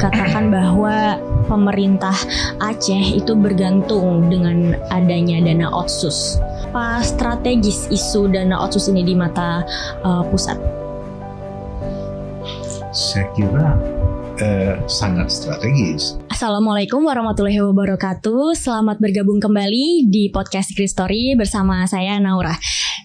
dikatakan bahwa pemerintah Aceh itu bergantung dengan adanya dana otsus. Apa strategis isu dana otsus ini di mata pusat? Saya kira sangat strategis. Assalamualaikum warahmatullahi wabarakatuh. Selamat bergabung kembali di podcast Secret Story bersama saya Naura.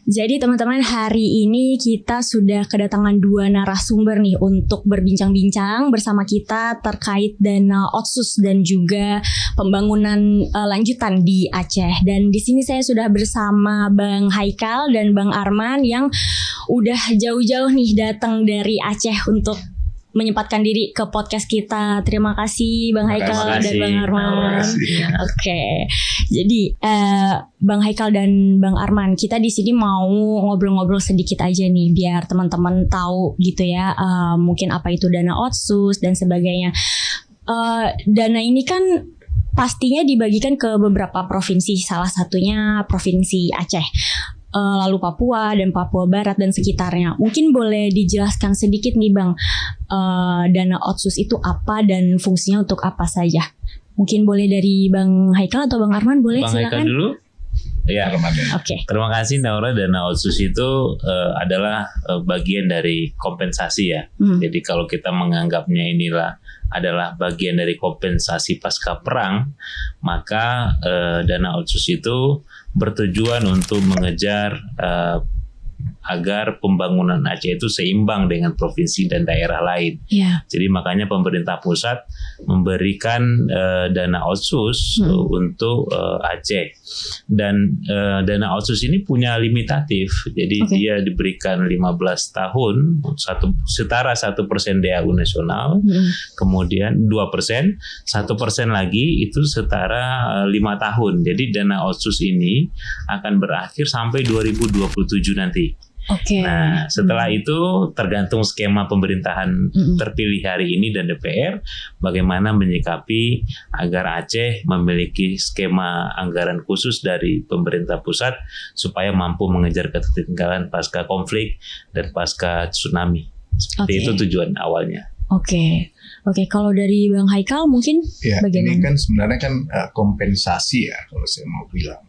Jadi teman-teman, hari ini kita sudah kedatangan dua narasumber nih untuk berbincang-bincang bersama kita terkait dana otsus dan juga pembangunan lanjutan di Aceh. Dan di sini saya sudah bersama Bang Haikal dan Bang Arman yang udah jauh-jauh nih datang dari Aceh untuk menyempatkan diri ke podcast kita. Terima kasih Bang Haikal dan Bang Arman. Oke. Jadi Bang Haikal dan Bang Arman, kita di sini mau ngobrol-ngobrol sedikit aja nih biar teman-teman tahu gitu ya, mungkin apa itu dana otsus dan sebagainya. Dana ini kan pastinya dibagikan ke beberapa provinsi, salah satunya Provinsi Aceh. Lalu Papua dan Papua Barat dan sekitarnya. Mungkin boleh dijelaskan sedikit nih Bang, dana otsus itu apa dan fungsinya untuk apa saja? Mungkin boleh dari Bang Haikal atau Bang Arman, boleh Bang silakan. Haikal dulu. Ya, Oke. Terima kasih Naura. Dana otsus itu adalah bagian dari kompensasi ya. Jadi kalau kita menganggapnya inilah adalah bagian dari kompensasi pasca perang, maka dana otsus itu bertujuan untuk mengejar agar pembangunan Aceh itu seimbang dengan provinsi dan daerah lain. Yeah. Jadi makanya pemerintah pusat memberikan dana otsus untuk Aceh. Dan dana otsus ini punya limitatif. Jadi dia diberikan 15 tahun, setara 1% DAU nasional, kemudian 2%, 1% lagi itu setara 5 tahun. Jadi dana otsus ini akan berakhir sampai 2027 nanti. Nah, setelah itu tergantung skema pemerintahan terpilih hari ini dan DPR bagaimana menyikapi agar Aceh memiliki skema anggaran khusus dari pemerintah pusat supaya mampu mengejar ketertinggalan pasca konflik dan pasca tsunami. Seperti itu tujuan awalnya. Oke, kalau dari Bang Haikal mungkin ya, bagaimana? Ini kan sebenarnya kan kompensasi ya kalau saya mau bilang.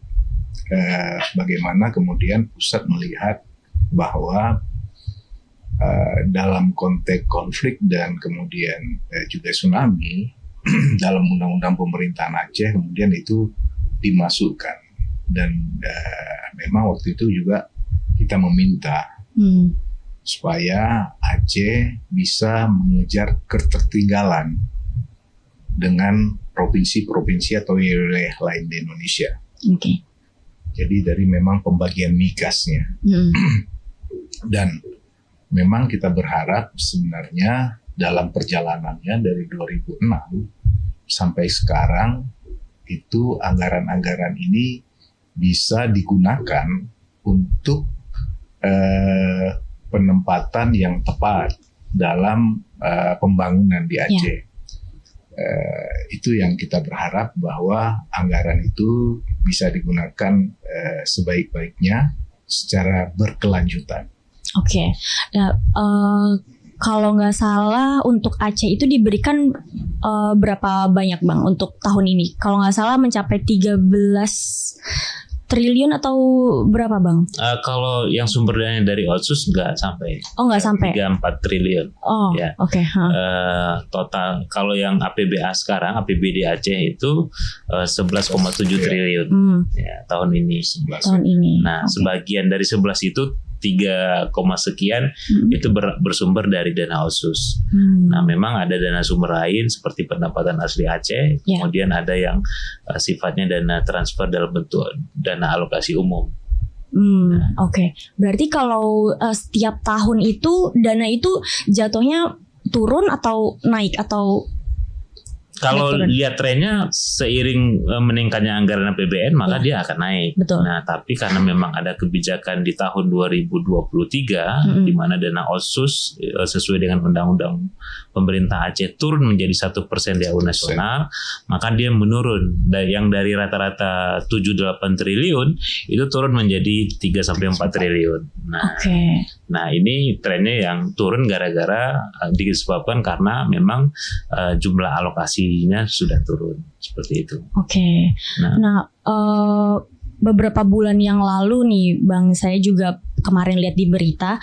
Bagaimana kemudian pusat melihat bahwa dalam konteks konflik dan kemudian juga tsunami dalam undang-undang pemerintahan Aceh kemudian itu dimasukkan dan memang waktu itu juga kita meminta supaya Aceh bisa mengejar ketertinggalan dengan provinsi-provinsi atau wilayah lain di Indonesia. Jadi dari memang pembagian migasnya. Dan memang kita berharap sebenarnya dalam perjalanannya dari 2006 sampai sekarang itu anggaran-anggaran ini bisa digunakan untuk penempatan yang tepat dalam pembangunan di Aceh. Itu yang kita berharap bahwa anggaran itu bisa digunakan sebaik-baiknya secara berkelanjutan. Nah, kalau nggak salah untuk Aceh itu diberikan berapa banyak Bang untuk tahun ini? Kalau nggak salah mencapai 13 triliun atau berapa Bang? Kalau yang sumber dana dari otsus nggak sampai. Oh, nggak sampai. 3-4 triliun. Oh, ya. Total kalau yang APBA sekarang, APBD Aceh itu 11,7 triliun ya, tahun ini. Nah, sebagian dari 11 itu 3, sekian itu bersumber dari dana otsus. Nah, memang ada dana sumber lain seperti pendapatan asli Aceh, kemudian ada yang sifatnya dana transfer dalam bentuk dana alokasi umum. Berarti kalau setiap tahun itu dana itu jatuhnya turun atau naik atau? Kalau lihat trennya seiring meningkatnya anggaran APBN maka dia akan naik. Betul. Nah, tapi karena memang ada kebijakan di tahun 2023 di mana dana otsus sesuai dengan undang-undang pemerintah Aceh turun menjadi 1% DAU nasional, maka dia menurun. Yang dari rata-rata 7-8 triliun itu turun menjadi 3-4 triliun. Nah, Nah ini trennya yang turun gara-gara disebabkan karena memang jumlah alokasinya sudah turun seperti itu. Oke. Nah, beberapa bulan yang lalu nih Bang, saya juga kemarin lihat di berita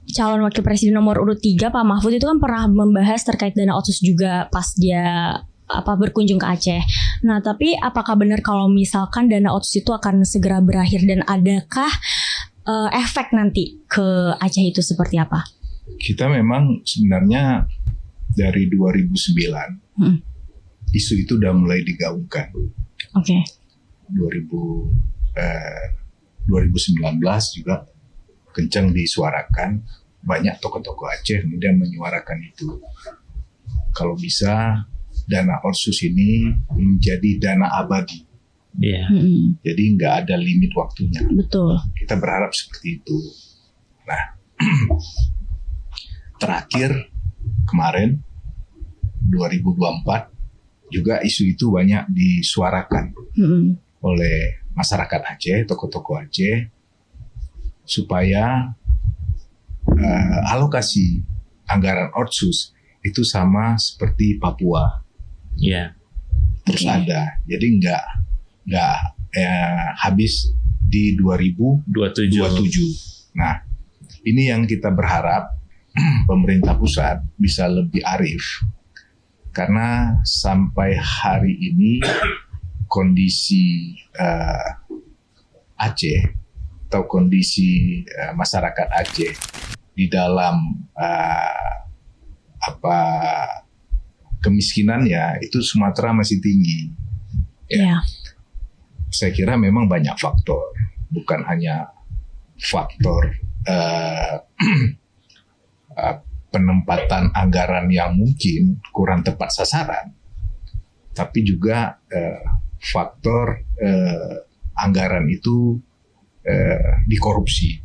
calon wakil presiden nomor urut 3 Pak Mahfud itu kan pernah membahas terkait dana otsus juga pas dia berkunjung ke Aceh. Nah, tapi apakah benar kalau misalkan dana otsus itu akan segera berakhir dan adakah efek nanti ke Aceh itu seperti apa? Kita memang sebenarnya dari 2009 isu itu udah mulai digaungkan. Oke. 2019 juga kencang disuarakan, banyak tokoh-tokoh Aceh kemudian menyuarakan itu. Kalau bisa dana otsus ini menjadi dana abadi. Iya. Jadi nggak ada limit waktunya. Betul. Kita berharap seperti itu. Nah, terakhir kemarin 2024 juga isu itu banyak disuarakan oleh masyarakat Aceh, tokoh-tokoh Aceh, supaya alokasi anggaran otsus itu sama seperti Papua. Iya. Terus ada. Jadi nggak habis di 2027. Nah, ini yang kita berharap pemerintah pusat bisa lebih arif. Karena sampai hari ini kondisi Aceh atau kondisi masyarakat Aceh di dalam kemiskinannya itu Sumatera masih tinggi. Ya. Saya kira memang banyak faktor, bukan hanya faktor penempatan anggaran yang mungkin kurang tepat sasaran, tapi juga faktor anggaran itu dikorupsi,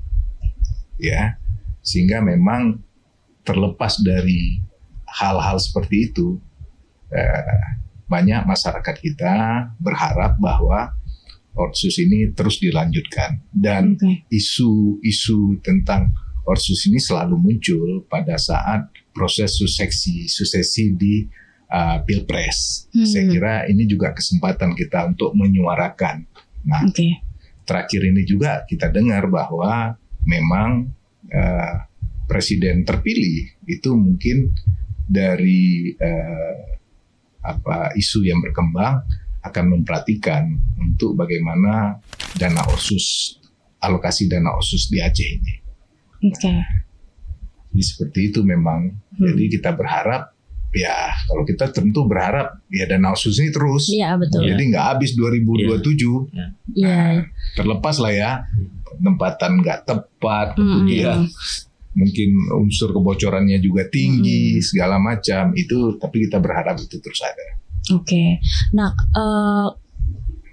ya, sehingga memang terlepas dari hal-hal seperti itu, banyak masyarakat kita berharap bahwa otsus ini terus dilanjutkan dan isu-isu tentang otsus ini selalu muncul pada saat proses suksesi di Pilpres. Saya kira ini juga kesempatan kita untuk menyuarakan. Nah, terakhir ini juga kita dengar bahwa memang presiden terpilih itu mungkin dari isu yang berkembang akan memperhatikan untuk bagaimana dana otsus, alokasi dana otsus di Aceh ini. Jadi seperti itu memang. Jadi kita berharap, ya kalau kita tentu berharap ya dana otsus ini terus. Iya, betul. Jadi nggak habis 2027. Nah, terlepas lah ya penempatan nggak tepat, kemudian mungkin unsur kebocorannya juga tinggi, segala macam itu. Tapi kita berharap itu terus ada. Nah,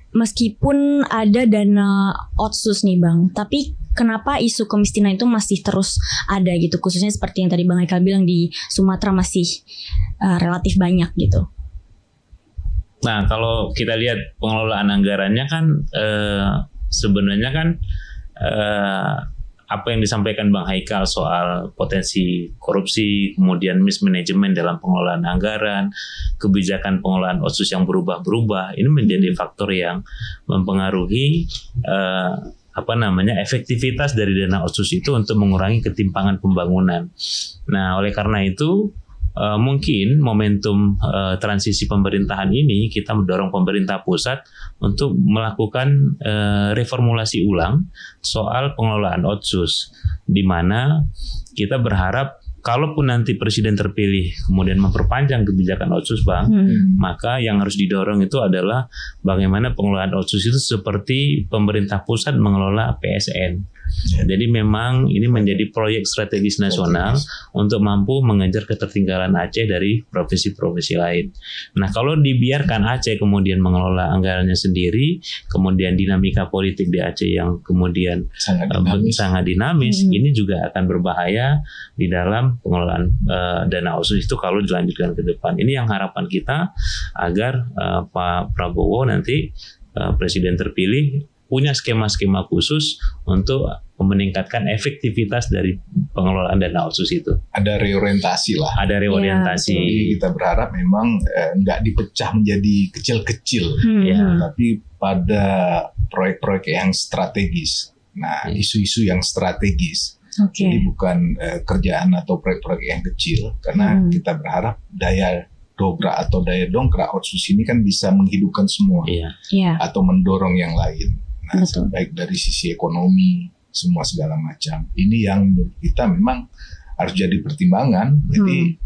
meskipun ada dana otsus nih Bang, tapi kenapa isu kemiskinan itu masih terus ada gitu, khususnya seperti yang tadi Bang Haikal bilang di Sumatera masih relatif banyak gitu. Nah, kalau kita lihat pengelolaan anggarannya kan sebenarnya kan apa yang disampaikan Bang Haikal soal potensi korupsi, kemudian mismanagement dalam pengelolaan anggaran, kebijakan pengelolaan otsus yang berubah-berubah, ini menjadi faktor yang mempengaruhi efektivitas dari dana otsus itu untuk mengurangi ketimpangan pembangunan. Nah, oleh karena itu mungkin momentum transisi pemerintahan ini kita mendorong pemerintah pusat untuk melakukan reformulasi ulang soal pengelolaan otsus, di mana kita berharap kalaupun nanti presiden terpilih kemudian memperpanjang kebijakan otsus Bang, maka yang harus didorong itu adalah bagaimana pengelolaan otsus itu seperti pemerintah pusat mengelola PSN. Jadi memang ini menjadi proyek strategis nasional untuk mampu mengejar ketertinggalan Aceh dari provinsi-provinsi lain. Nah, kalau dibiarkan Aceh kemudian mengelola anggarannya sendiri, kemudian dinamika politik di Aceh yang kemudian sangat dinamis, ini juga akan berbahaya di dalam pengelolaan dana otsus itu kalau dilanjutkan ke depan. Ini yang harapan kita agar Pak Prabowo nanti presiden terpilih punya skema-skema khusus untuk meningkatkan efektivitas dari pengelolaan dana otsus itu. Ada reorientasi lah. Ada reorientasi. Jadi kita berharap memang nggak dipecah menjadi kecil-kecil, tapi pada proyek-proyek yang strategis. Nah, isu-isu yang strategis. Jadi bukan kerjaan atau proyek-proyek yang kecil, karena kita berharap daya dobrak atau daya dongkrak otsus ini kan bisa menghidupkan semua, atau mendorong yang lain. Nah, baik dari sisi ekonomi, semua segala macam. Ini yang menurut kita memang harus jadi pertimbangan. Jadi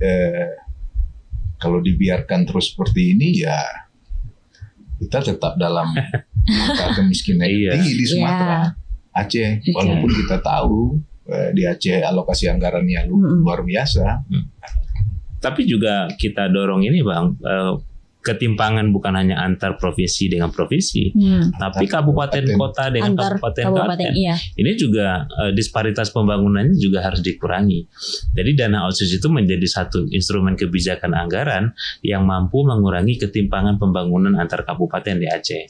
kalau dibiarkan terus seperti ini, ya kita tetap dalam angka kemiskinan tinggi di Sumatera, Aceh. Walaupun kita tahu di Aceh alokasi anggarannya luar biasa. Tapi juga kita dorong ini Bang, ketimpangan bukan hanya antar provinsi dengan provinsi, tapi kabupaten kota dengan kabupaten. Ini juga disparitas pembangunannya juga harus dikurangi. Jadi dana otsus itu menjadi satu instrumen kebijakan anggaran yang mampu mengurangi ketimpangan pembangunan antar kabupaten di Aceh.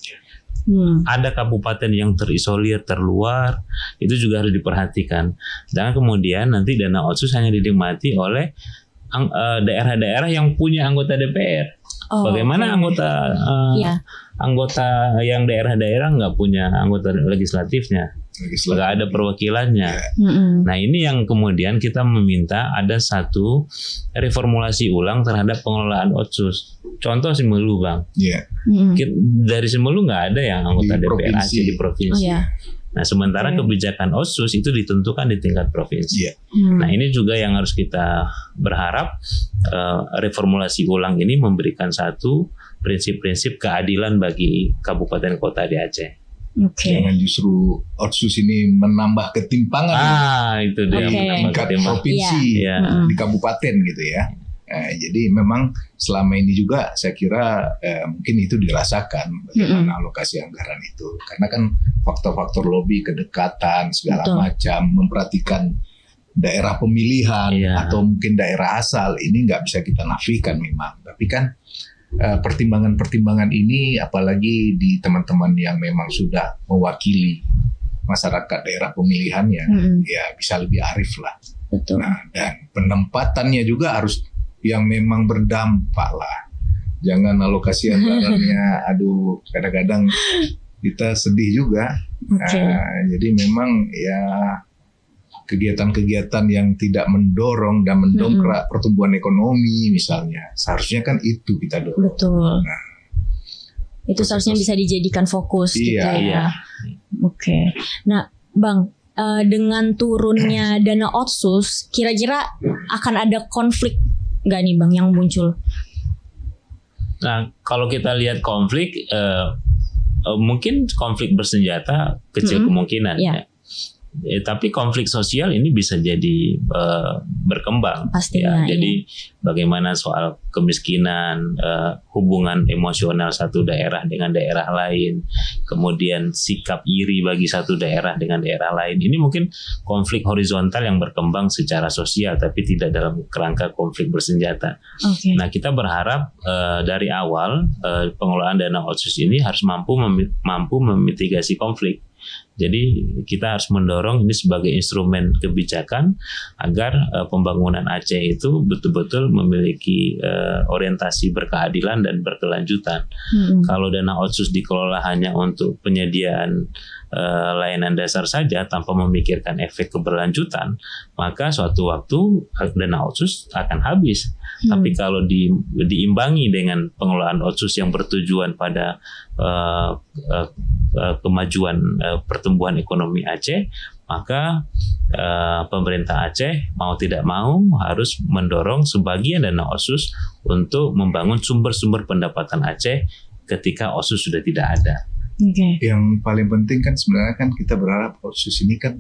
Ada kabupaten yang terisolir, terluar, itu juga harus diperhatikan. Jangan kemudian nanti dana otsus hanya dinikmati oleh daerah-daerah yang punya anggota DPR. Bagaimana anggota yang daerah-daerah nggak punya anggota legislatifnya, nggak ada perwakilannya. Nah, ini yang kemudian kita meminta ada satu reformulasi ulang terhadap pengelolaan otsus. Contoh Simelu, Bang. Dari Simelu nggak ada yang anggota DPR Aceh di provinsi. Nah, sementara kebijakan otsus itu ditentukan di tingkat provinsi. Nah, ini juga yang harus kita berharap reformulasi ulang ini memberikan satu prinsip-prinsip keadilan bagi kabupaten kota di Aceh. Jangan justru otsus ini menambah ketimpangan itu dia tingkat provinsi di kabupaten gitu ya. Jadi memang selama ini juga saya kira mungkin itu dirasakan bagaimana alokasi anggaran itu, karena kan faktor-faktor lobby, kedekatan segala macam, memperhatikan daerah pemilihan atau mungkin daerah asal, ini nggak bisa kita nafikan memang. Tapi kan pertimbangan-pertimbangan ini apalagi di teman-teman yang memang sudah mewakili masyarakat daerah pemilihannya, ya bisa lebih arif lah. Nah, dan penempatannya juga harus yang memang berdampak lah. Jangan alokasi anggarannya, kadang-kadang kita sedih juga. Jadi memang ya kegiatan-kegiatan yang tidak mendorong dan mendongkrak pertumbuhan ekonomi misalnya, seharusnya kan itu kita dorong. Betul. Nah, itu seharusnya bisa dijadikan fokus gitu ya. Nah, Bang, dengan turunnya dana otsus, kira-kira akan ada konflik nggak nih Bang yang muncul? Nah, kalau kita lihat konflik, mungkin konflik bersenjata kecil kemungkinan. Tapi konflik sosial ini bisa jadi berkembang. Pastinya, Jadi bagaimana soal kemiskinan, hubungan emosional satu daerah dengan daerah lain, kemudian sikap iri bagi satu daerah dengan daerah lain. Ini mungkin konflik horizontal yang berkembang secara sosial, tapi tidak dalam kerangka konflik bersenjata. Nah, kita berharap dari awal pengelolaan dana otsus ini harus mampu memitigasi konflik. Jadi kita harus mendorong ini sebagai instrumen kebijakan agar pembangunan Aceh itu betul-betul memiliki orientasi berkeadilan dan berkelanjutan. Kalau dana otsus dikelola hanya untuk penyediaan layanan dasar saja tanpa memikirkan efek keberlanjutan, maka suatu waktu dana otsus akan habis. Tapi kalau diimbangi dengan pengelolaan otsus yang bertujuan pada kemajuan pertumbuhan ekonomi Aceh, maka pemerintah Aceh mau tidak mau harus mendorong sebagian dana otsus untuk membangun sumber-sumber pendapatan Aceh ketika otsus sudah tidak ada. Yang paling penting kan sebenarnya kan kita berharap otsus ini kan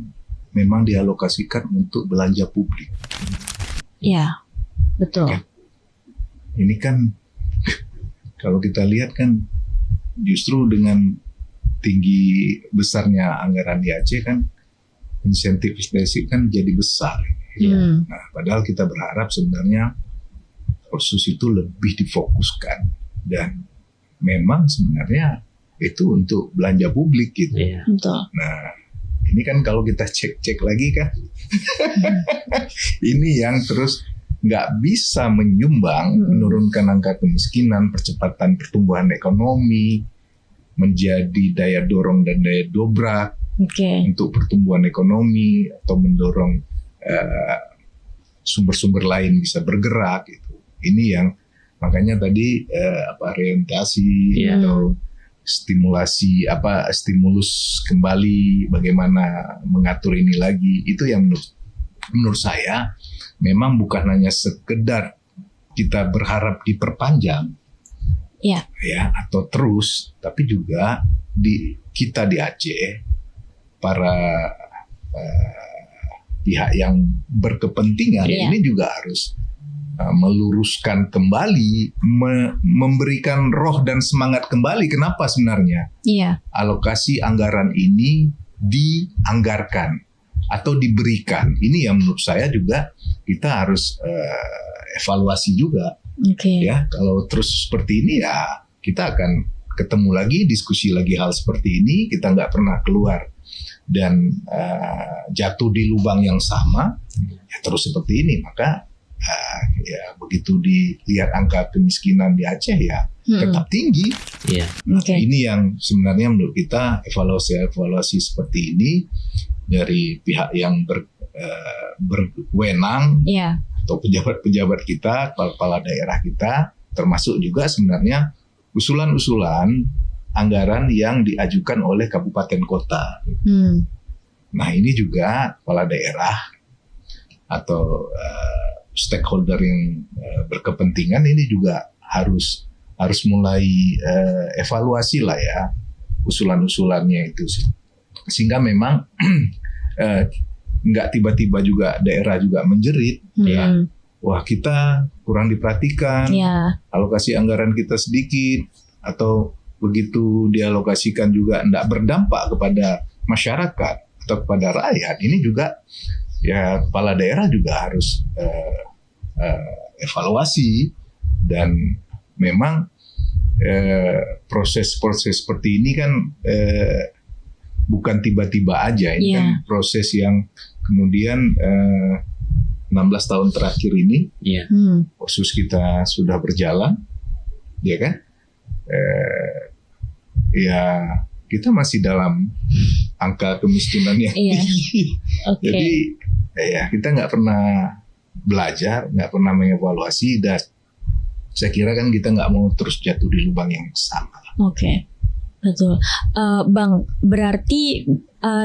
memang dialokasikan untuk belanja publik. Ya, betul. Ini kan kalau kita lihat kan justru dengan tinggi besarnya anggaran di Aceh kan insentif basic kan jadi besar. Nah, padahal kita berharap sebenarnya otsus itu lebih difokuskan, dan memang sebenarnya itu untuk belanja publik gitu. Iya. Betul. Nah, ini kan kalau kita cek lagi kan, ini yang terus nggak bisa menyumbang menurunkan angka kemiskinan, percepatan pertumbuhan ekonomi, menjadi daya dorong dan daya dobrak untuk pertumbuhan ekonomi atau mendorong sumber-sumber lain bisa bergerak. Gitu. Ini yang makanya tadi orientasi atau stimulus kembali, bagaimana mengatur ini lagi, itu yang menurut saya memang bukan hanya sekedar kita berharap diperpanjang ya atau terus, tapi juga kita di Aceh, para pihak yang berkepentingan ini juga harus meluruskan kembali, memberikan roh dan semangat kembali. Kenapa sebenarnya alokasi anggaran ini dianggarkan atau diberikan? Ini yang menurut saya juga kita harus evaluasi juga. Ya, kalau terus seperti ini ya kita akan ketemu lagi, diskusi lagi hal seperti ini, kita nggak pernah keluar dan jatuh di lubang yang sama ya terus seperti ini. Maka ya begitu dilihat angka kemiskinan di Aceh ya tetap tinggi. Ini yang sebenarnya menurut kita evaluasi seperti ini dari pihak yang berwenang atau pejabat-pejabat kita, kepala daerah kita, termasuk juga sebenarnya usulan-usulan anggaran yang diajukan oleh kabupaten kota. Nah ini juga kepala daerah atau stakeholder yang berkepentingan ini juga harus mulai evaluasi lah ya usulan-usulannya itu, sehingga memang nggak tiba-tiba juga daerah juga menjerit ya, wah kita kurang diperhatikan, alokasi anggaran kita sedikit, atau begitu dialokasikan juga nggak berdampak kepada masyarakat atau kepada rakyat. Ini juga ya kepala daerah juga harus evaluasi, dan memang proses-proses seperti ini kan bukan tiba-tiba aja. Ini kan proses yang kemudian 16 tahun terakhir ini Otsus kita sudah berjalan, ya kan? Ya kita masih dalam angka kemiskinan yang tinggi. Jadi ya kita nggak pernah belajar, nggak pernah mengevaluasi, dan saya kira kan kita nggak mau terus jatuh di lubang yang sama. Betul. Bang, berarti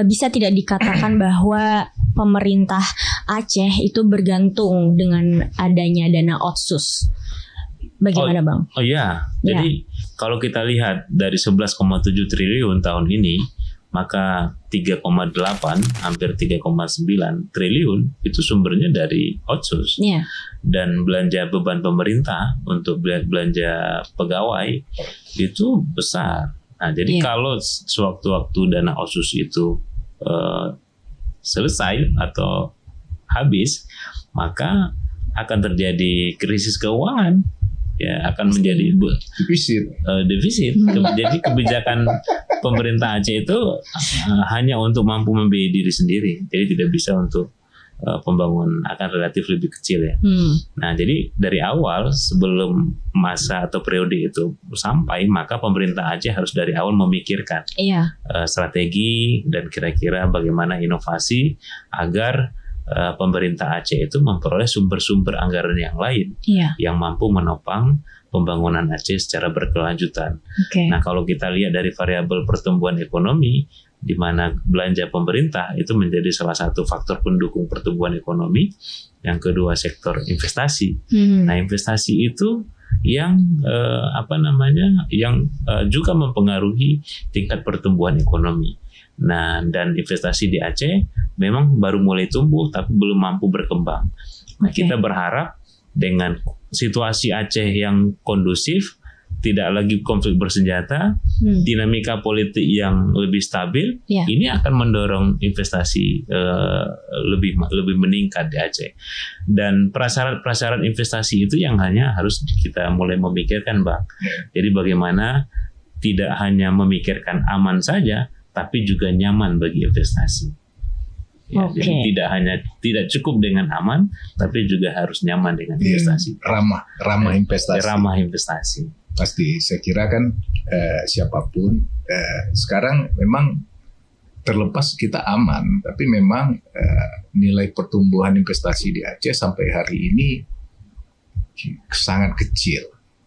bisa tidak dikatakan bahwa pemerintah Aceh itu bergantung dengan adanya dana Otsus? Bagaimana Bang? Jadi kalau kita lihat dari 11,7 triliun tahun ini, maka 3,8 hampir 3,9 triliun itu sumbernya dari Otsus. Dan belanja beban pemerintah untuk belanja pegawai itu besar. Nah, jadi kalau sewaktu-waktu dana Otsus itu selesai atau habis, maka akan terjadi krisis keuangan. Ya, akan menjadi defisit. Jadi kebijakan pemerintah Aceh itu hanya untuk mampu membiayai diri sendiri, jadi tidak bisa untuk pembangunan, akan relatif lebih kecil ya. Nah, jadi dari awal sebelum masa atau periode itu sampai, maka pemerintah Aceh harus dari awal memikirkan strategi dan kira-kira bagaimana inovasi agar pemerintah Aceh itu memperoleh sumber-sumber anggaran yang lain yang mampu menopang pembangunan Aceh secara berkelanjutan. Nah, kalau kita lihat dari variabel pertumbuhan ekonomi, di mana belanja pemerintah itu menjadi salah satu faktor pendukung pertumbuhan ekonomi. Yang kedua, sektor investasi. Nah, investasi itu yang juga mempengaruhi tingkat pertumbuhan ekonomi. Nah, dan investasi di Aceh memang baru mulai tumbuh tapi belum mampu berkembang. Nah, kita berharap dengan situasi Aceh yang kondusif, tidak lagi konflik bersenjata, dinamika politik yang lebih stabil, ini akan mendorong investasi lebih meningkat di Aceh. Dan prasyarat investasi itu yang hanya harus kita mulai memikirkan, Bang. Jadi bagaimana tidak hanya memikirkan aman saja, tapi juga nyaman bagi investasi. Ya, jadi tidak cukup dengan aman, tapi juga harus nyaman dengan investasi. Ramah investasi. Ramah investasi. Pasti, saya kira kan siapapun sekarang memang terlepas kita aman, tapi memang nilai pertumbuhan investasi di Aceh sampai hari ini sangat kecil.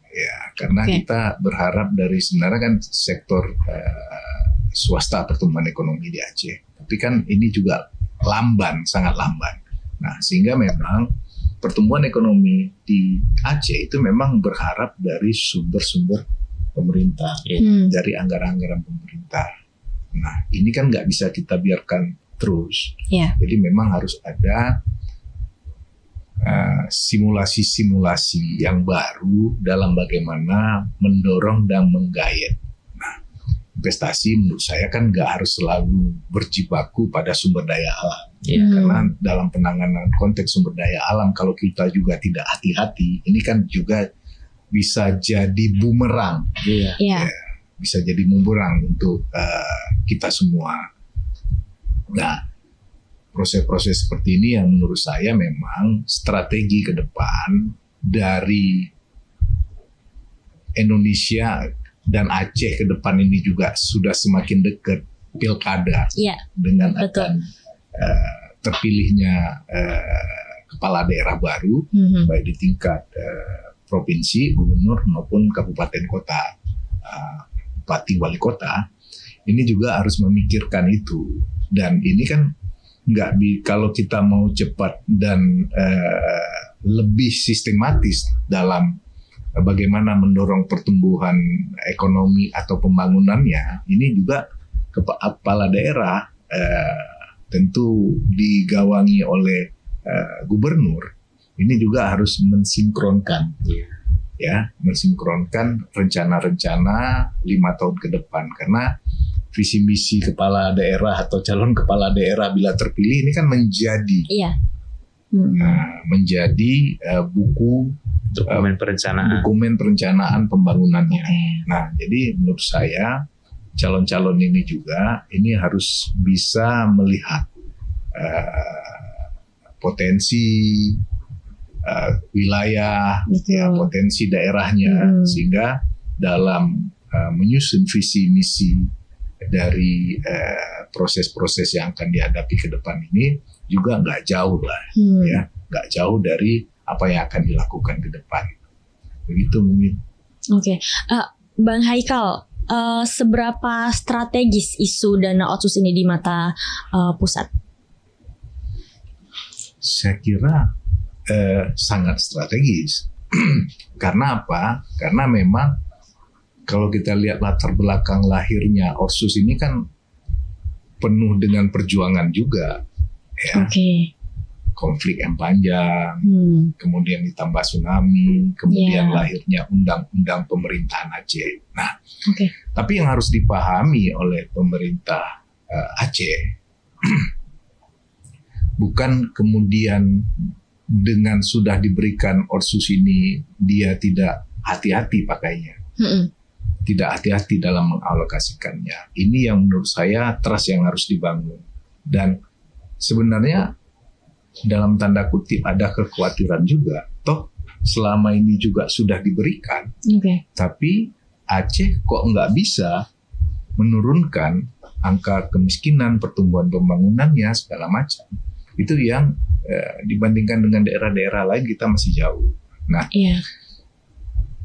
Ya, karena kita berharap dari sebenarnya kan sektor swasta pertumbuhan ekonomi di Aceh. Tapi kan ini juga lamban, sangat lamban. Nah, sehingga memang pertumbuhan ekonomi di Aceh itu memang berharap dari sumber-sumber pemerintah, dari anggaran-anggaran pemerintah. Nah, ini kan nggak bisa kita biarkan terus. Jadi memang harus ada simulasi-simulasi yang baru dalam bagaimana mendorong dan menggayat. Nah, investasi menurut saya kan nggak harus selalu berjibaku pada sumber daya alam. Karena dalam penanganan konteks sumber daya alam, kalau kita juga tidak hati-hati, ini kan juga bisa jadi bumerang. Bisa jadi bumerang untuk kita semua. Nah, proses-proses seperti ini yang menurut saya memang strategi ke depan dari Indonesia dan Aceh ke depan ini juga sudah semakin dekat pilkada dengan akan terpilihnya kepala daerah baru, baik di tingkat provinsi, gubernur maupun kabupaten kota, bupati, wali kota. Ini juga harus memikirkan itu, dan ini kan kalau kita mau cepat dan lebih sistematis dalam bagaimana mendorong pertumbuhan ekonomi atau pembangunannya, ini juga kepala daerah tentu digawangi oleh gubernur, ini juga harus mensinkronkan, mensinkronkan rencana-rencana 5 tahun ke depan, karena visi misi kepala daerah atau calon kepala daerah bila terpilih ini kan menjadi buku dokumen perencanaan pembangunannya. Nah, jadi menurut saya calon-calon ini juga ini harus bisa melihat potensi wilayah, potensi daerahnya, sehingga dalam menyusun visi misi dari proses-proses yang akan dihadapi ke depan ini juga nggak jauh lah, nggak jauh dari apa yang akan dilakukan ke depan. Begitu mungkin. Bang Haikal, seberapa strategis isu dana otsus ini di mata pusat? Saya kira sangat strategis. Karena apa? Karena memang kalau kita lihat latar belakang lahirnya Otsus ini kan penuh dengan perjuangan juga, konflik yang panjang, kemudian ditambah tsunami, kemudian lahirnya undang-undang pemerintahan Aceh. Nah, tapi yang harus dipahami oleh pemerintah Aceh, bukan kemudian dengan sudah diberikan Otsus ini dia tidak hati-hati pakainya. Tidak hati-hati dalam mengalokasikannya. Ini yang menurut saya trust yang harus dibangun. Dan sebenarnya dalam tanda kutip ada kekhawatiran juga. Toh selama ini juga sudah diberikan. Tapi Aceh kok nggak bisa menurunkan angka kemiskinan, pertumbuhan pembangunannya, segala macam. Itu yang dibandingkan dengan daerah-daerah lain kita masih jauh. Nah,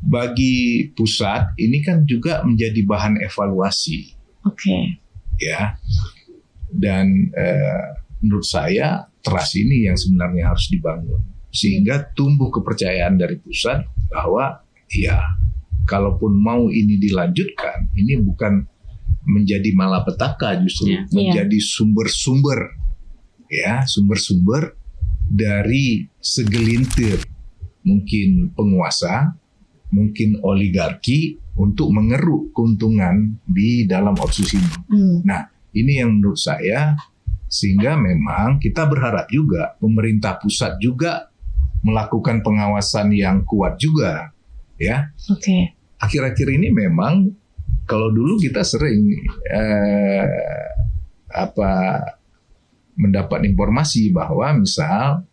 bagi pusat ini kan juga menjadi bahan evaluasi, dan menurut saya trust ini yang sebenarnya harus dibangun sehingga tumbuh kepercayaan dari pusat bahwa kalaupun mau ini dilanjutkan, ini bukan menjadi malapetaka, justru menjadi sumber-sumber dari segelintir mungkin penguasa, mungkin oligarki untuk mengeruk keuntungan di dalam Otsus ini. Nah, ini yang menurut saya, sehingga memang kita berharap juga pemerintah pusat juga melakukan pengawasan yang kuat juga, Akhir-akhir ini memang kalau dulu kita sering mendapat informasi bahwa misal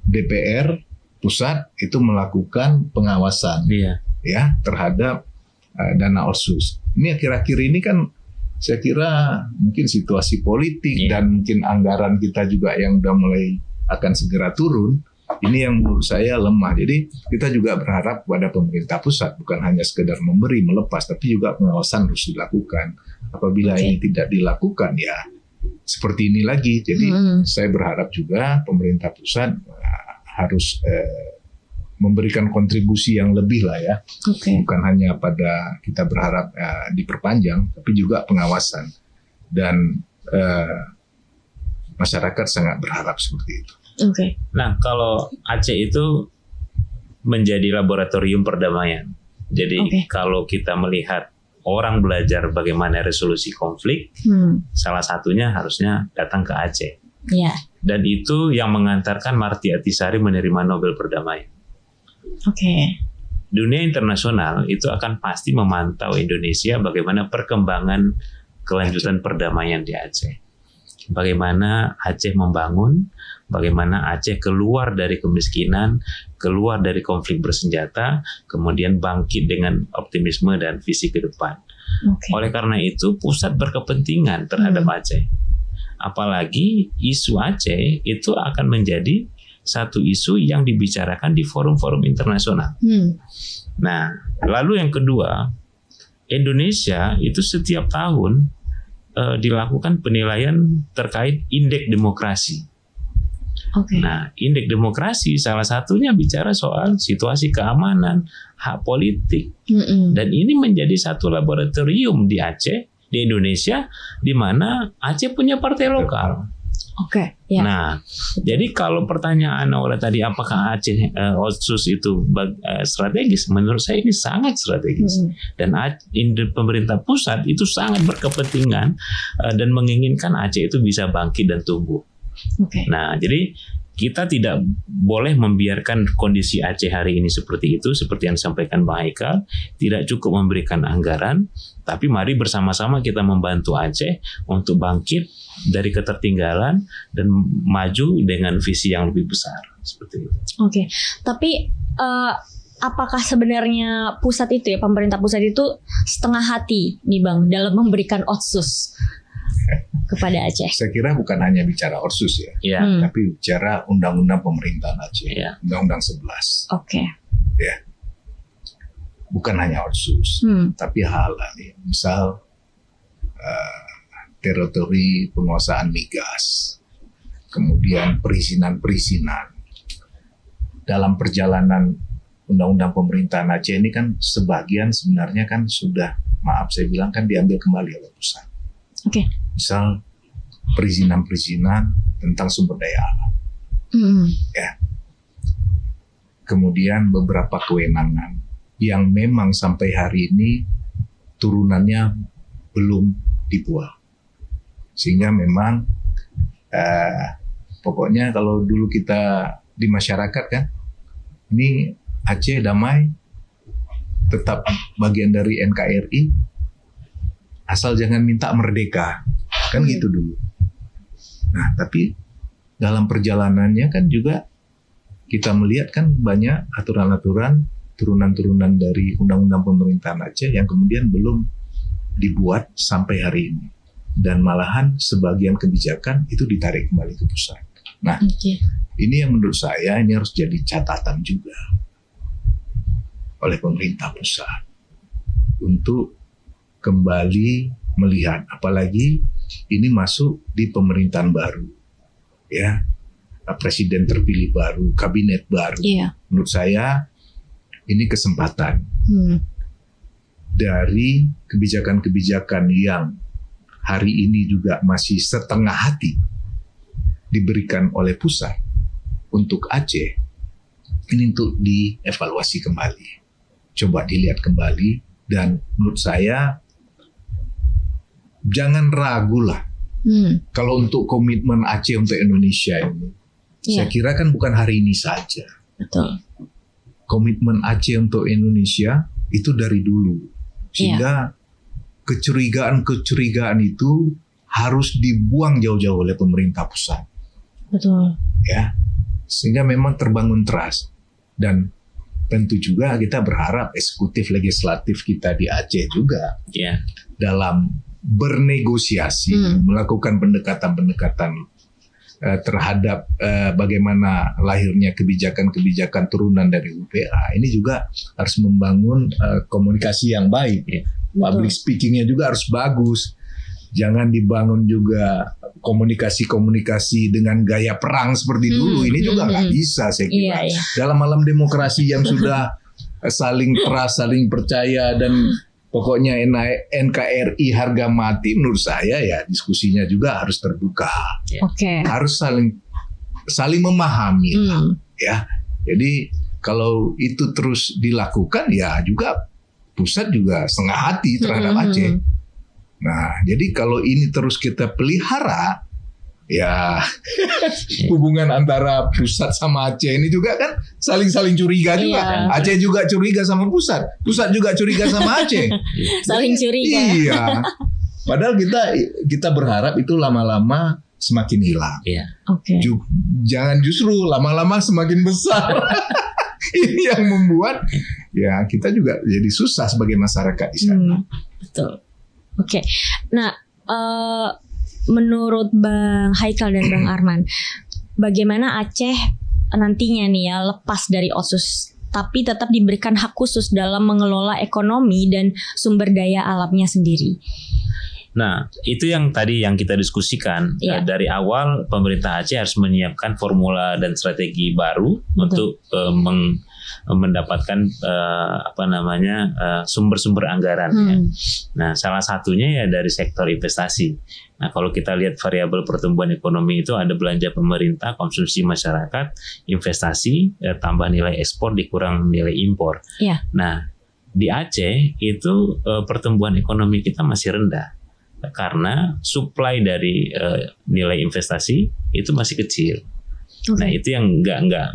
DPR pusat itu melakukan pengawasan ya terhadap dana otsus. Ini akhir-akhir ini kan saya kira mungkin situasi politik dan mungkin anggaran kita juga yang udah mulai akan segera turun. Ini yang menurut saya lemah. Jadi kita juga berharap pada pemerintah pusat bukan hanya sekedar memberi, melepas, tapi juga pengawasan harus dilakukan. Apabila ini tidak dilakukan ya seperti ini lagi. Jadi saya berharap juga pemerintah pusat harus memberikan kontribusi yang lebih lah ya. Bukan hanya pada kita berharap diperpanjang, tapi juga pengawasan. Dan masyarakat sangat berharap seperti itu. Nah, kalau Aceh itu menjadi laboratorium perdamaian. Jadi kalau kita melihat orang belajar bagaimana resolusi konflik, salah satunya harusnya datang ke Aceh. Dan itu yang mengantarkan Marty Ahtisaari menerima Nobel Perdamaian. Dunia internasional itu akan pasti memantau Indonesia bagaimana perkembangan kelanjutan perdamaian di Aceh. Bagaimana Aceh membangun, bagaimana Aceh keluar dari kemiskinan, keluar dari konflik bersenjata, kemudian bangkit dengan optimisme dan visi ke depan. Oleh karena itu, pusat berkepentingan terhadap Aceh. Apalagi isu Aceh itu akan menjadi satu isu yang dibicarakan di forum-forum internasional. Nah, lalu yang kedua, Indonesia itu setiap tahun dilakukan penilaian terkait indeks demokrasi. Nah, indeks demokrasi salah satunya bicara soal situasi keamanan, hak politik. Dan ini menjadi satu laboratorium di Aceh, di Indonesia, di mana Aceh punya partai lokal. Nah, jadi kalau pertanyaan Naura tadi apakah Aceh Otsus itu strategis, menurut saya ini sangat strategis. Dan pemerintah pusat itu sangat berkepentingan dan menginginkan Aceh itu bisa bangkit dan tumbuh. Nah, jadi kita tidak boleh membiarkan kondisi Aceh hari ini seperti itu, seperti yang disampaikan Bang Haikal, tidak cukup memberikan anggaran, tapi mari bersama-sama kita membantu Aceh untuk bangkit dari ketertinggalan dan maju dengan visi yang lebih besar seperti itu. Tapi apakah sebenarnya pusat itu ya, pemerintah pusat itu setengah hati nih Bang dalam memberikan otsus kepada Aceh? Saya kira bukan hanya bicara otsus ya, tapi bicara undang-undang pemerintahan Aceh, Undang-Undang 11. Ya, bukan hanya otsus, tapi hal lain. Misal teritori penguasaan migas, kemudian perizinan. Dalam perjalanan undang-undang pemerintahan Aceh ini kan sebagian sebenarnya kan sudah, maaf saya bilang kan diambil kembali oleh pusat. Misal perizinan tentang sumber daya alam. Ya. Kemudian beberapa kewenangan yang memang sampai hari ini turunannya belum dibuat. Sehingga memang pokoknya kalau dulu kita di masyarakat kan, ini Aceh damai, tetap bagian dari NKRI, asal jangan minta merdeka, kan gitu dulu. Nah, tapi dalam perjalanannya kan juga kita melihat kan banyak aturan-aturan, turunan-turunan dari Undang-Undang Pemerintahan Aceh yang kemudian belum dibuat sampai hari ini. Dan malahan sebagian kebijakan itu ditarik kembali ke pusat. Nah, ini yang menurut saya ini harus jadi catatan juga oleh pemerintah pusat untuk kembali melihat, apalagi ini masuk di pemerintahan baru, ya, presiden terpilih baru, kabinet baru. Menurut saya ini kesempatan dari kebijakan-kebijakan yang hari ini juga masih setengah hati diberikan oleh pusat untuk Aceh, ini untuk dievaluasi kembali, coba dilihat kembali, dan menurut saya jangan ragu lah kalau untuk komitmen Aceh untuk Indonesia ini. Saya kira kan bukan hari ini saja. Betul. Komitmen Aceh untuk Indonesia itu dari dulu. sehingga kecurigaan itu harus dibuang jauh-jauh oleh pemerintah pusat. Betul. Ya, sehingga memang terbangun trust. Dan tentu juga kita berharap eksekutif legislatif kita di Aceh juga dalam bernegosiasi, melakukan pendekatan-pendekatan terhadap bagaimana lahirnya kebijakan-kebijakan turunan dari UPA. Ini juga harus membangun komunikasi yang baik. Public speakingnya juga harus bagus. Jangan dibangun juga komunikasi-komunikasi dengan gaya perang seperti dulu. Ini juga nggak bisa, saya kira. Dalam alam demokrasi yang sudah saling trust, saling percaya, dan pokoknya NKRI harga mati, menurut saya ya diskusinya juga harus terbuka. Harus saling memahami. Ya. Jadi kalau itu terus dilakukan, ya juga pusat juga setengah hati terhadap Aceh. Nah, jadi kalau ini terus kita pelihara, ya hubungan antara pusat sama Aceh ini juga kan saling curiga juga. Aceh juga curiga sama pusat juga curiga sama Aceh. Saling curiga. Iya. Padahal kita berharap itu lama-lama semakin hilang. Jangan justru lama-lama semakin besar. Ini yang membuat ya kita juga jadi susah sebagai masyarakat di sana. Betul. Nah, menurut Bang Haikal dan Bang Arman, bagaimana Aceh nantinya nih ya lepas dari Otsus, tapi tetap diberikan hak khusus dalam mengelola ekonomi dan sumber daya alamnya sendiri? Nah, itu yang tadi yang kita diskusikan. Dari awal pemerintah Aceh harus menyiapkan formula dan strategi baru untuk mendapatkan sumber-sumber anggaran. Nah, salah satunya ya dari sektor investasi. Nah, kalau kita lihat variabel pertumbuhan ekonomi itu ada belanja pemerintah, konsumsi masyarakat, investasi, tambah nilai ekspor dikurang nilai impor. Nah, di Aceh itu pertumbuhan ekonomi kita masih rendah karena supply dari nilai investasi itu masih kecil. Nah, itu yang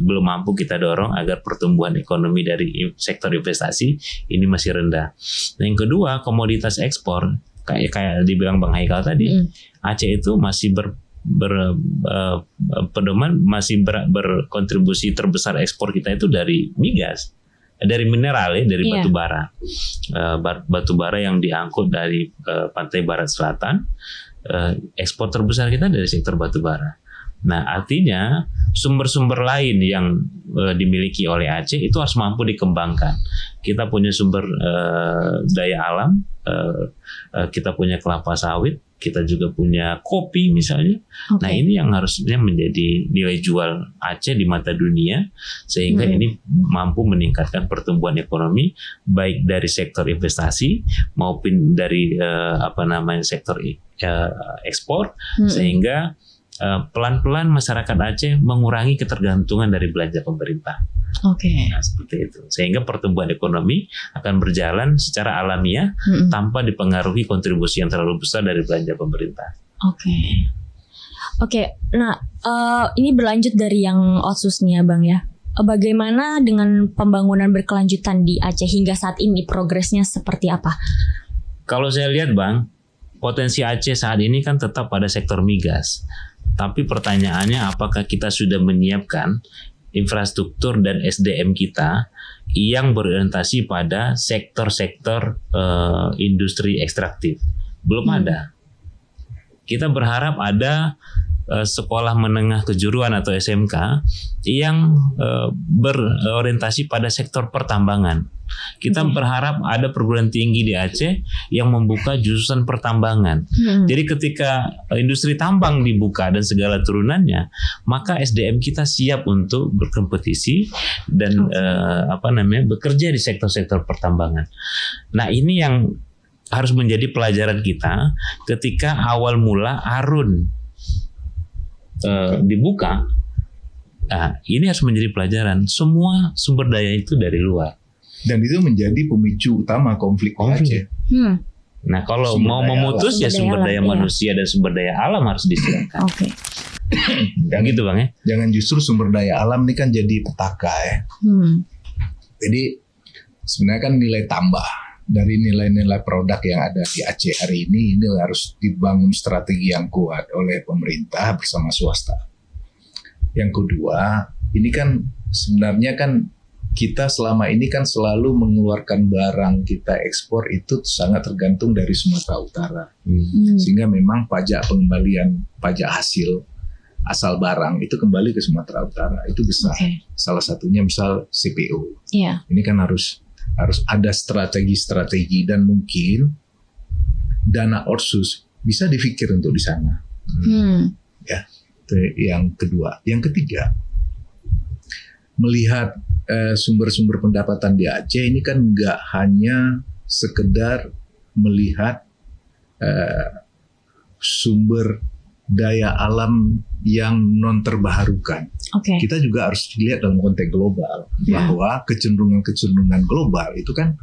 belum mampu kita dorong agar pertumbuhan ekonomi dari sektor investasi ini masih rendah. Nah, yang kedua, komoditas ekspor kayak dibilang Bang Haikal tadi, Aceh itu masih berkontribusi terbesar ekspor kita itu dari migas, dari mineral dari batu bara. Batu bara yang diangkut dari pantai barat selatan, ekspor terbesar kita dari sektor batu bara. Nah, artinya sumber-sumber lain yang dimiliki oleh Aceh itu harus mampu dikembangkan. Kita punya sumber daya alam, kita punya kelapa sawit, kita juga punya kopi misalnya. Nah, ini yang harusnya menjadi nilai jual Aceh di mata dunia, sehingga ini mampu meningkatkan pertumbuhan ekonomi baik dari sektor investasi maupun dari sektor ekspor, sehingga pelan-pelan masyarakat Aceh mengurangi ketergantungan dari belanja pemerintah. Nah, seperti itu. Sehingga pertumbuhan ekonomi akan berjalan secara alamiah tanpa dipengaruhi kontribusi yang terlalu besar dari belanja pemerintah. Nah, ini berlanjut dari yang Otsus nih ya Bang ya. Bagaimana dengan pembangunan berkelanjutan di Aceh hingga saat ini, progresnya seperti apa? Kalau saya lihat Bang, potensi Aceh saat ini kan tetap pada sektor migas. Tapi pertanyaannya, apakah kita sudah menyiapkan infrastruktur dan SDM kita yang berorientasi pada sektor-sektor industri ekstraktif? Belum ada. Kita berharap ada sekolah menengah kejuruan atau SMK yang berorientasi pada sektor pertambangan. Kita berharap ada perguruan tinggi di Aceh yang membuka jurusan pertambangan. Jadi ketika industri tambang dibuka dan segala turunannya, maka SDM kita siap untuk berkompetisi dan bekerja di sektor-sektor pertambangan. Nah, ini yang harus menjadi pelajaran kita ketika awal mula Arun dibuka. Nah, ini harus menjadi pelajaran. Semua sumber daya itu dari luar. Dan itu menjadi pemicu utama konflik Aceh. Nah, kalau mau memutus ya sumber daya manusia dan sumber daya alam harus disiapkan. Dan gitu Bang ya. Jangan justru sumber daya alam ini kan jadi petaka ya. Jadi sebenarnya kan nilai tambah dari nilai-nilai produk yang ada di Aceh hari ini harus dibangun strategi yang kuat oleh pemerintah bersama swasta. Yang kedua, ini kan sebenarnya kan kita selama ini kan selalu mengeluarkan barang kita ekspor itu sangat tergantung dari Sumatera Utara. Sehingga memang pengembalian pajak hasil asal barang itu kembali ke Sumatera Utara itu besar. Salah satunya misal CPO. Ini kan harus ada strategi dan mungkin dana Otsus bisa dipikir untuk di sana. Ya, itu yang kedua. Yang ketiga, melihat sumber-sumber pendapatan di Aceh ini kan nggak hanya sekedar melihat sumber daya alam yang non terbarukan. Kita juga harus lihat dalam konteks global bahwa kecenderungan global itu kan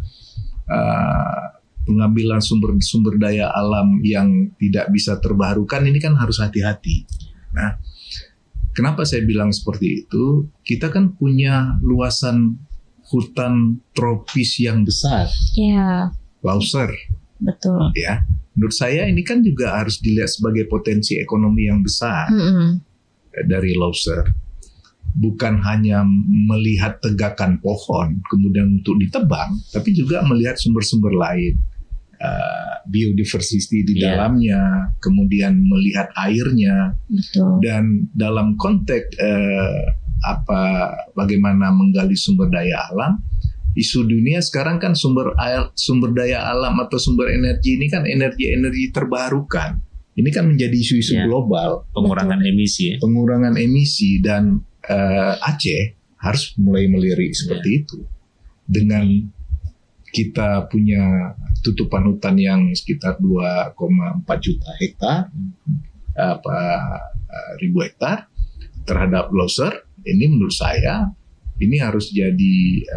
pengambilan sumber daya alam yang tidak bisa terbarukan ini kan harus hati-hati. Nah, kenapa saya bilang seperti itu? Kita kan punya luasan hutan tropis yang besar. Leuser. Betul. Ya. Menurut saya ini kan juga harus dilihat sebagai potensi ekonomi yang besar dari Leuser. Bukan hanya melihat tegakan pohon kemudian untuk ditebang, tapi juga melihat sumber-sumber lain, biodiversity di dalamnya, kemudian melihat airnya. Dan dalam konteks bagaimana menggali sumber daya alam. Isu dunia sekarang kan sumber daya alam atau sumber energi ini kan energi terbarukan. Ini kan menjadi isu-isu global. Pengurangan emisi. Pengurangan emisi dan Aceh harus mulai melirik seperti itu. Dengan kita punya tutupan hutan yang sekitar 2,4 juta hektar, ribu hektar terhadap Leuser, ini menurut saya ini harus jadi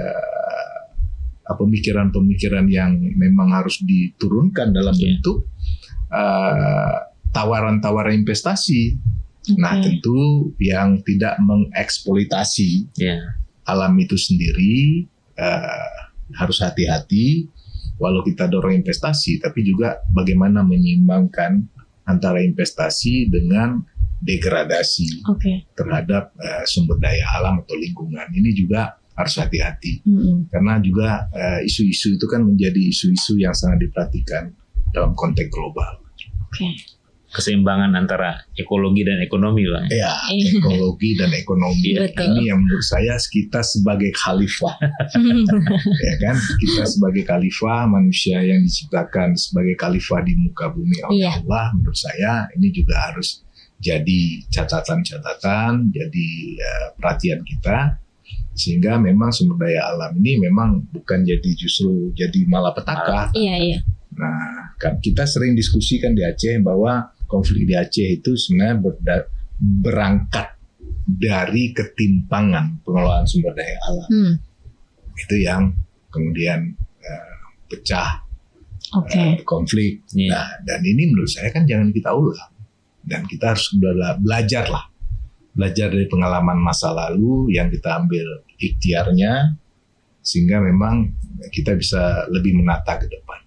pemikiran-pemikiran yang memang harus diturunkan dalam bentuk tawaran-tawaran investasi. Nah, tentu yang tidak mengeksploitasi alam itu sendiri harus hati-hati. Walau kita dorong investasi, tapi juga bagaimana menyeimbangkan antara investasi dengan degradasi terhadap sumber daya alam atau lingkungan. Ini juga harus hati-hati karena juga isu-isu itu kan menjadi isu-isu yang sangat diperhatikan dalam konteks global. Keseimbangan antara ekologi dan ekonomi, Bang. Ya, ekologi dan ekonomi. Ini yang menurut saya kita sebagai khalifah, ya kan? Kita sebagai khalifah, manusia yang diciptakan sebagai khalifah di muka bumi oleh Allah. Menurut saya ini juga harus jadi catatan-catatan, jadi perhatian kita. Sehingga memang sumber daya alam ini memang bukan justru jadi malapetaka. Nah, kan kita sering diskusikan di Aceh bahwa konflik di Aceh itu sebenarnya berangkat dari ketimpangan pengelolaan sumber daya alam. Itu yang kemudian pecah konflik. Nah, dan ini menurut saya kan jangan kita ulang. Dan kita harus belajar dari pengalaman masa lalu yang kita ambil ikhtiarnya sehingga memang kita bisa lebih menata ke depan.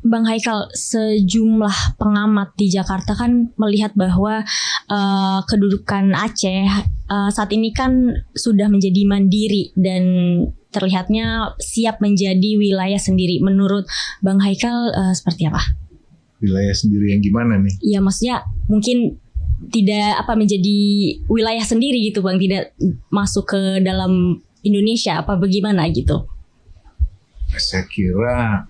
Bang Haikal, sejumlah pengamat di Jakarta kan melihat bahwa kedudukan Aceh saat ini kan sudah menjadi mandiri dan terlihatnya siap menjadi wilayah sendiri. Menurut Bang Haikal seperti apa? Wilayah sendiri yang gimana nih? Ya maksudnya mungkin tidak menjadi wilayah sendiri gitu Bang, tidak masuk ke dalam Indonesia apa bagaimana gitu? Saya kira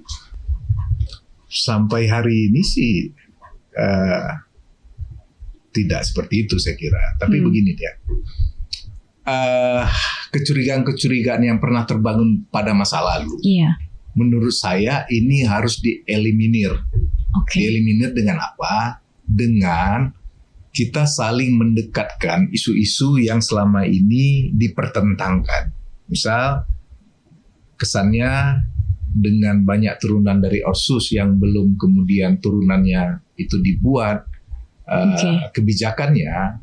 sampai hari ini sih tidak seperti itu saya kira. Tapi begini dia, kecurigaan-kecurigaan yang pernah terbangun pada masa lalu, menurut saya ini harus dieliminir. Dieliminir dengan apa? Dengan kita saling mendekatkan isu-isu yang selama ini dipertentangkan. Misal kesannya dengan banyak turunan dari Otsus yang belum kemudian turunannya itu dibuat, kebijakannya,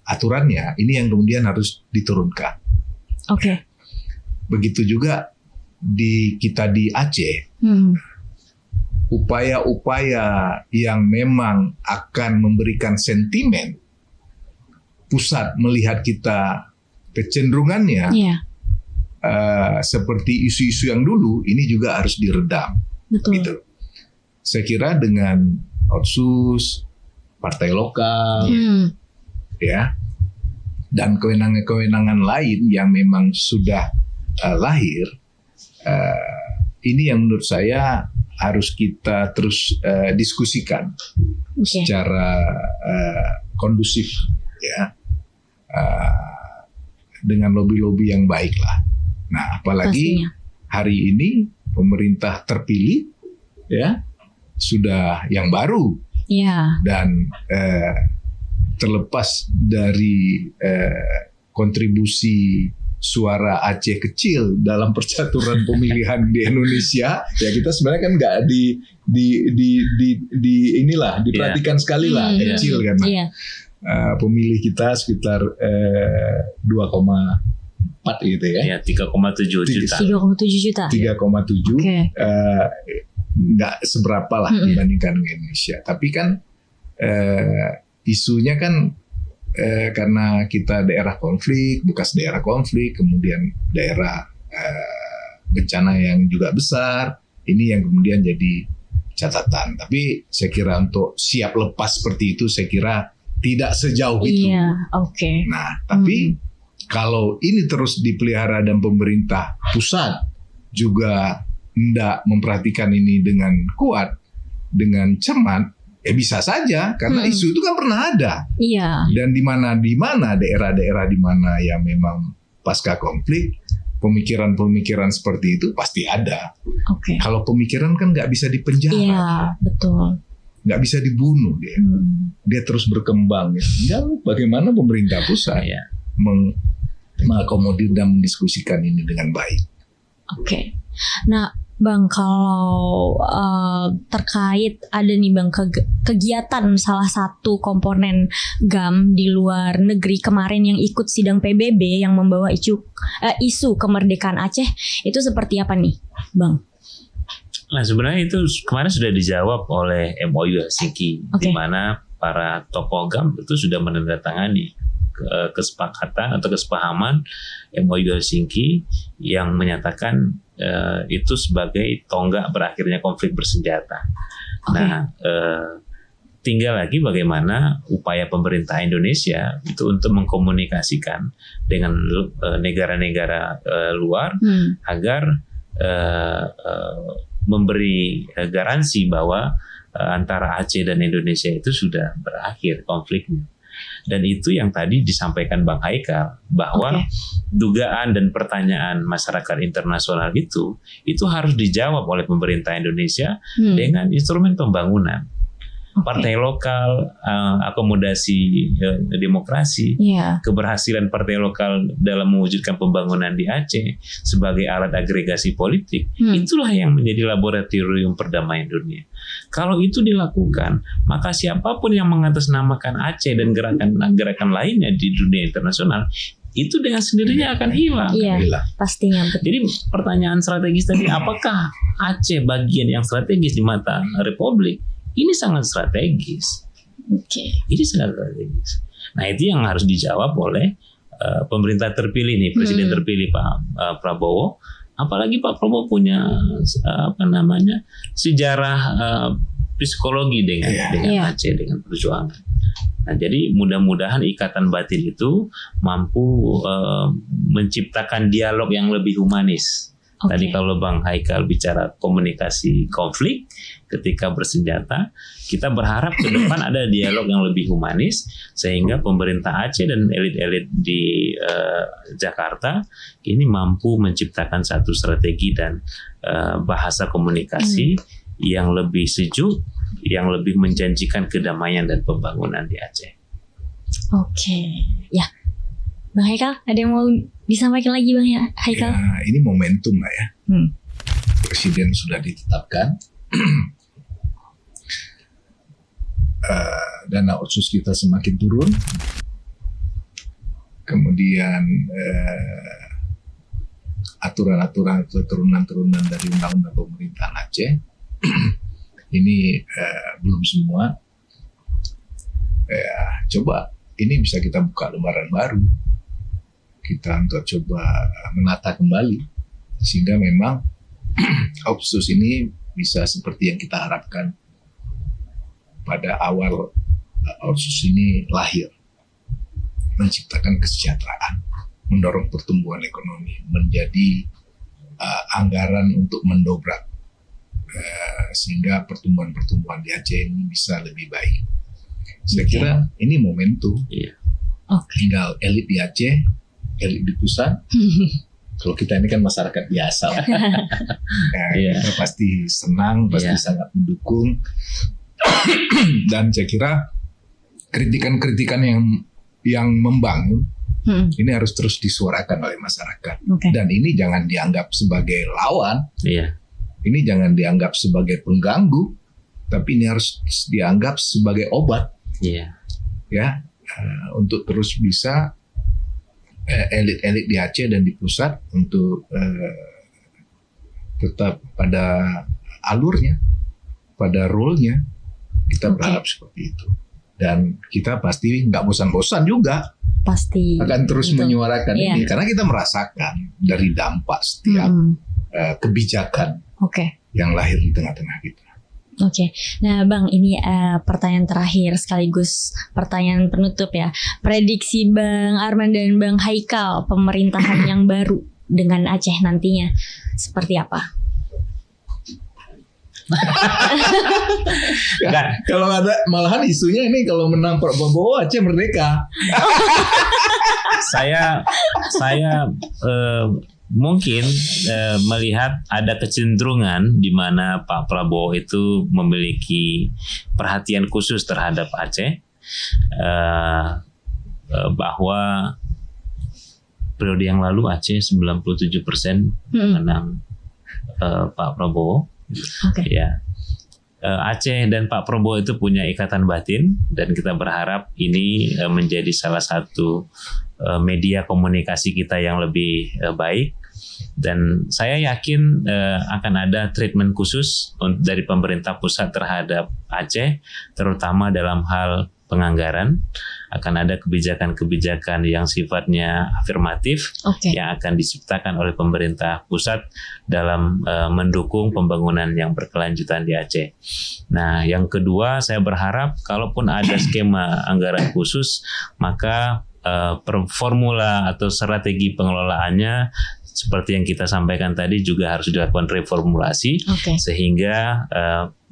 aturannya ini yang kemudian harus diturunkan. Begitu juga kita di Aceh, upaya-upaya yang memang akan memberikan sentimen pusat melihat kita kecenderungannya seperti isu-isu yang dulu, ini juga harus diredam. Betul. Gitu. Saya kira dengan Otsus, partai lokal, ya, dan kewenangan-kewenangan lain yang memang sudah lahir, ini yang menurut saya harus kita terus diskusikan secara kondusif, ya, dengan lobby-lobby yang baik lah. Nah, apalagi hari ini pemerintah terpilih, ya, sudah yang baru, dan terlepas dari kontribusi suara Aceh kecil dalam percaturan pemilihan di Indonesia, ya kita sebenarnya kan nggak di inilah diperhatikan sekali lah, kecil karena pemilih kita sekitar 2,4 gitu ya. 3,7 juta. 3,7. Nggak seberapa lah dibandingkan dengan Indonesia. Tapi kan isunya kan karena kita daerah konflik, bekas daerah konflik, kemudian daerah bencana yang juga besar, ini yang kemudian jadi catatan. Tapi saya kira untuk siap lepas seperti itu, saya kira tidak sejauh itu. Nah, tapi kalau ini terus dipelihara dan pemerintah pusat juga tidak memperhatikan ini dengan kuat, dengan cermat, ya bisa saja karena isu itu kan pernah ada. Dan di mana daerah-daerah di mana yang memang pasca konflik pemikiran-pemikiran seperti itu pasti ada. Kalau pemikiran kan nggak bisa dipenjara. Betul. Nggak bisa dibunuh dia. Dia terus berkembang. Ya. Bagaimana pemerintah pusat mengakomodir dan mendiskusikan ini dengan baik. Nah, Bang, kalau terkait ada nih Bang kegiatan salah satu komponen GAM di luar negeri kemarin yang ikut sidang PBB yang membawa isu kemerdekaan Aceh, itu seperti apa nih Bang? Nah, sebenarnya itu kemarin sudah dijawab oleh MOU Helsinki, di mana para tokoh GAM itu sudah menandatangani kesepakatan atau kesepahaman MOU Helsinki yang menyatakan itu sebagai tonggak berakhirnya konflik bersenjata. Nah, tinggal lagi bagaimana upaya pemerintah Indonesia itu untuk mengkomunikasikan dengan negara-negara luar agar memberi garansi bahwa antara Aceh dan Indonesia itu sudah berakhir konfliknya. Dan itu yang tadi disampaikan Bang Haikal, bahwa dugaan dan pertanyaan masyarakat internasional itu harus dijawab oleh pemerintah Indonesia dengan instrumen pembangunan. Partai lokal, akomodasi demokrasi, keberhasilan partai lokal dalam mewujudkan pembangunan di Aceh sebagai alat agregasi politik, itulah yang menjadi laboratorium perdamaian dunia. Kalau itu dilakukan, maka siapapun yang mengatasnamakan Aceh dan gerakan lainnya di dunia internasional, itu dengan sendirinya akan hilang. Pastinya. Betul. Jadi pertanyaan strategis tadi, apakah Aceh bagian yang strategis di mata Republik? Ini sangat strategis. Ini sangat strategis. Nah, itu yang harus dijawab oleh pemerintah terpilih nih, presiden terpilih Pak Prabowo. Apalagi Pak Prabowo punya sejarah psikologi dengan Aceh, dengan perjuangan. Nah, jadi mudah-mudahan ikatan batin itu mampu menciptakan dialog yang lebih humanis. Tadi kalau Bang Haikal bicara komunikasi konflik ketika bersenjata, kita berharap ke depan ada dialog yang lebih humanis sehingga pemerintah Aceh dan elit-elit di Jakarta ini mampu menciptakan satu strategi dan bahasa komunikasi yang lebih sejuk, yang lebih menjanjikan kedamaian dan pembangunan di Aceh. Ya. Bang Haikal, ada yang mau disampaikan lagi Bang Haikal? Ya, ini momentum lah ya. Presiden sudah ditetapkan. Dana otsus kita semakin turun. Kemudian aturan-aturan atau turunan-turunan dari undang-undang pemerintahan Aceh. Ini belum semua. Coba ini bisa kita buka lembaran baru. Kita untuk coba menata kembali sehingga memang Otsus ini bisa seperti yang kita harapkan pada awal Otsus ini lahir, menciptakan kesejahteraan, mendorong pertumbuhan ekonomi, menjadi anggaran untuk mendobrak sehingga pertumbuhan di Aceh ini bisa lebih baik. Saya kira ini momentum. Tinggal elit di Aceh, elit di pusat. Kalau kita ini kan masyarakat biasa, kita pasti senang, pasti sangat mendukung. Dan saya kira kritikan-kritikan yang membangun ini harus terus disuarakan oleh masyarakat. Dan ini jangan dianggap sebagai lawan, ini jangan dianggap sebagai pengganggu, tapi ini harus dianggap sebagai obat, untuk terus bisa elit-elit di Aceh dan di pusat untuk tetap pada alurnya, pada role-nya. Kita berharap seperti itu. Dan kita pasti nggak bosan-bosan juga. Pasti. Akan terus menyuarakan ini. Karena kita merasakan dari dampak setiap kebijakan yang lahir di tengah-tengah kita. Nah Bang, ini pertanyaan terakhir sekaligus pertanyaan penutup ya. Prediksi Bang Arman dan Bang Haikal pemerintahan yang baru dengan Aceh nantinya seperti apa? Kalau ada malahan isunya ini kalau menang Prabowo Aceh merdeka. Saya mungkin melihat ada kecenderungan di mana Pak Prabowo itu memiliki perhatian khusus terhadap Aceh, bahwa periode yang lalu Aceh 97% menang Pak Prabowo. Aceh dan Pak Prabowo itu punya ikatan batin dan kita berharap ini menjadi salah satu media komunikasi kita yang lebih baik. Dan saya yakin akan ada treatment khusus dari pemerintah pusat terhadap Aceh, terutama dalam hal penganggaran. Akan ada kebijakan-kebijakan yang sifatnya afirmatif yang akan diciptakan oleh pemerintah pusat dalam mendukung pembangunan yang berkelanjutan di Aceh. Nah, yang kedua, saya berharap kalaupun ada skema anggaran khusus, maka formula atau strategi pengelolaannya seperti yang kita sampaikan tadi juga harus dilakukan reformulasi sehingga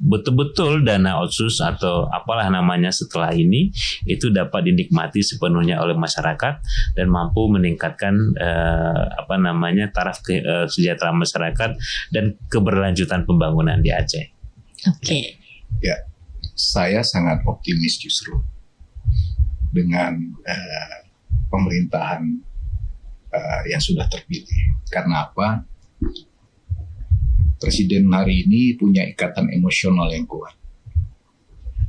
betul-betul dana otsus atau apalah namanya setelah ini itu dapat dinikmati sepenuhnya oleh masyarakat dan mampu meningkatkan taraf kesejahteraan masyarakat dan keberlanjutan pembangunan di Aceh. Ya, saya sangat optimis justru dengan pemerintahan yang sudah terpilih. Karena apa? Presiden hari ini punya ikatan emosional yang kuat.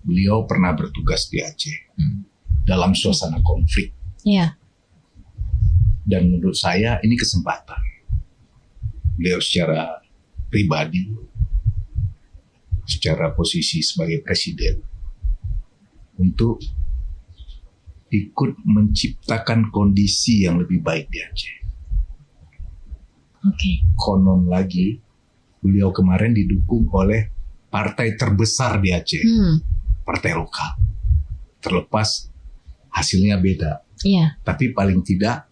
Beliau pernah bertugas di Aceh dalam suasana konflik. Dan menurut saya ini kesempatan. Beliau secara pribadi, secara posisi sebagai presiden, untuk ikut menciptakan kondisi yang lebih baik di Aceh. Konon lagi, beliau kemarin didukung oleh partai terbesar di Aceh, partai lokal. Terlepas hasilnya beda, tapi paling tidak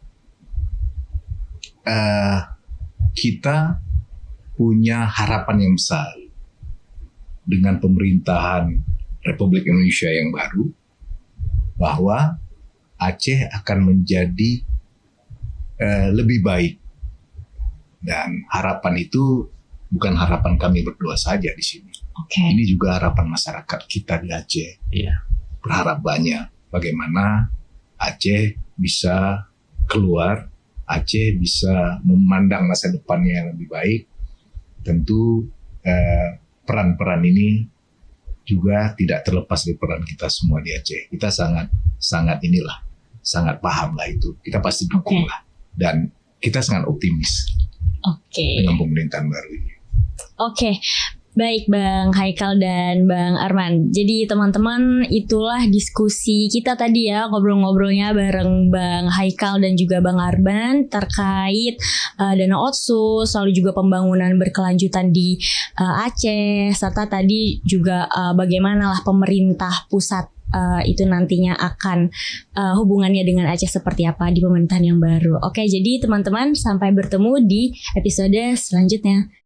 kita punya harapan yang besar dengan pemerintahan Republik Indonesia yang baru, bahwa Aceh akan menjadi lebih baik. Dan harapan itu bukan harapan kami berdua saja di sini. Ini juga harapan masyarakat kita di Aceh. Berharap banyak bagaimana Aceh bisa keluar, Aceh bisa memandang masa depannya yang lebih baik. Tentu peran-peran ini juga tidak terlepas dari peran kita semua di Aceh. Kita sangat paham lah itu. Kita pasti dukung lah. Dan kita sangat optimis Oke. dengan pemerintahan baru ini. Oke. Baik Bang Haikal dan Bang Arman. Jadi teman-teman, itulah diskusi kita tadi ya, ngobrol-ngobrolnya bareng Bang Haikal dan juga Bang Arman terkait dana otsus, lalu juga pembangunan berkelanjutan di Aceh, serta tadi juga bagaimana lah pemerintah pusat itu nantinya akan hubungannya dengan Aceh seperti apa di pemerintahan yang baru. Oke, jadi teman-teman, sampai bertemu di episode selanjutnya.